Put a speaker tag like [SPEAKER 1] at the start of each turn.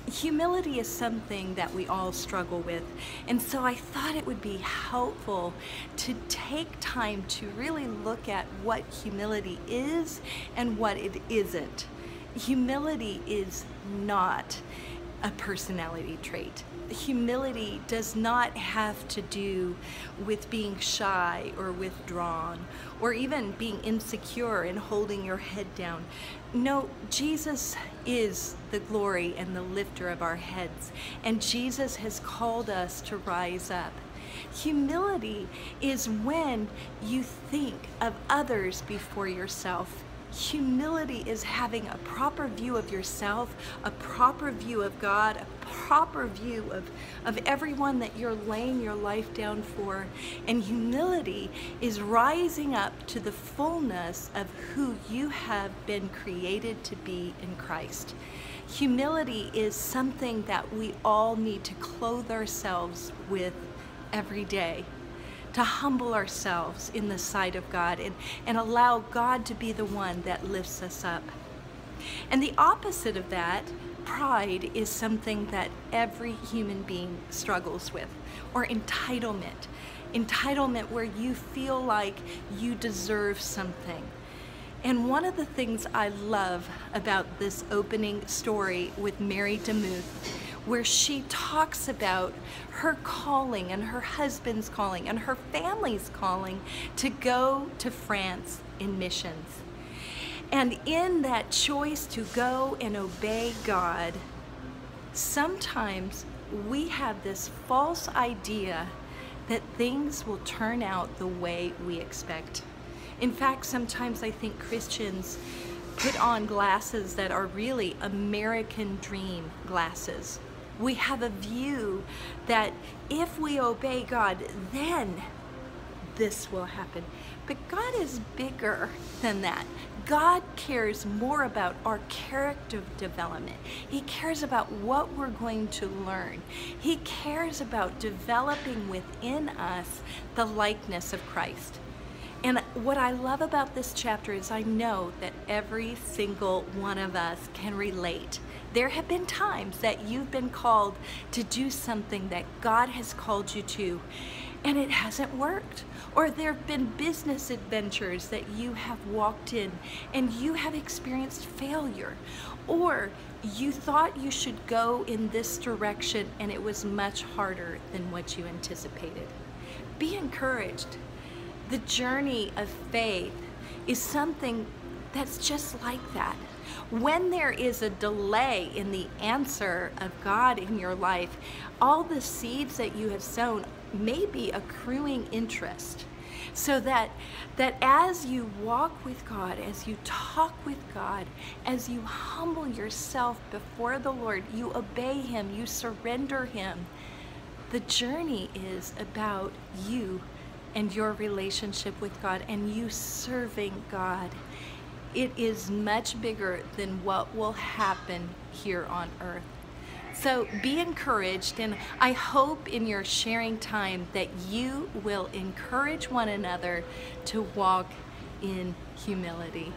[SPEAKER 1] Humility is something that we all struggle with, and so I thought it would be helpful to take time to really look at what humility is and what it isn't. Humility is not a personality trait. Humility does not have to do with being shy or withdrawn or even being insecure and holding your head down. No, Jesus is the glory and the lifter of our heads, and Jesus has called us to rise up. Humility is when you think of others before yourself. Humility is having a proper view of yourself, a proper view of God, a proper view of everyone that you're laying your life down for. And humility is rising up to the fullness of who you have been created to be in Christ. Humility is something that we all need to clothe ourselves with every day, to humble ourselves in the sight of God and allow God to be the one that lifts us up. And the opposite of that, pride, is something that every human being struggles with, or entitlement. Entitlement where you feel like you deserve something. And one of the things I love about this opening story with Mary DeMuth, where she talks about her calling and her husband's calling and her family's calling to go to France in missions. And in that choice to go and obey God, sometimes we have this false idea that things will turn out the way we expect. In fact, sometimes I think Christians put on glasses that are really American dream glasses. We have a view that if we obey God, then this will happen. But God is bigger than that. God cares more about our character development. He cares about what we're going to learn. He cares about developing within us the likeness of Christ. And what I love about this chapter is I know that every single one of us can relate. There have been times that you've been called to do something that God has called you to, and it hasn't worked. Or there have been business adventures that you have walked in and you have experienced failure. Or you thought you should go in this direction and it was much harder than what you anticipated. Be encouraged. The journey of faith is something that's just like that. When there is a delay in the answer of God in your life, all the seeds that you have sown may be accruing interest. So that as you walk with God, as you talk with God, as you humble yourself before the Lord, you obey Him, you surrender Him, the journey is about you and your relationship with God and you serving God. It is much bigger than what will happen here on earth. So be encouraged, and I hope in your sharing time that you will encourage one another to walk in humility.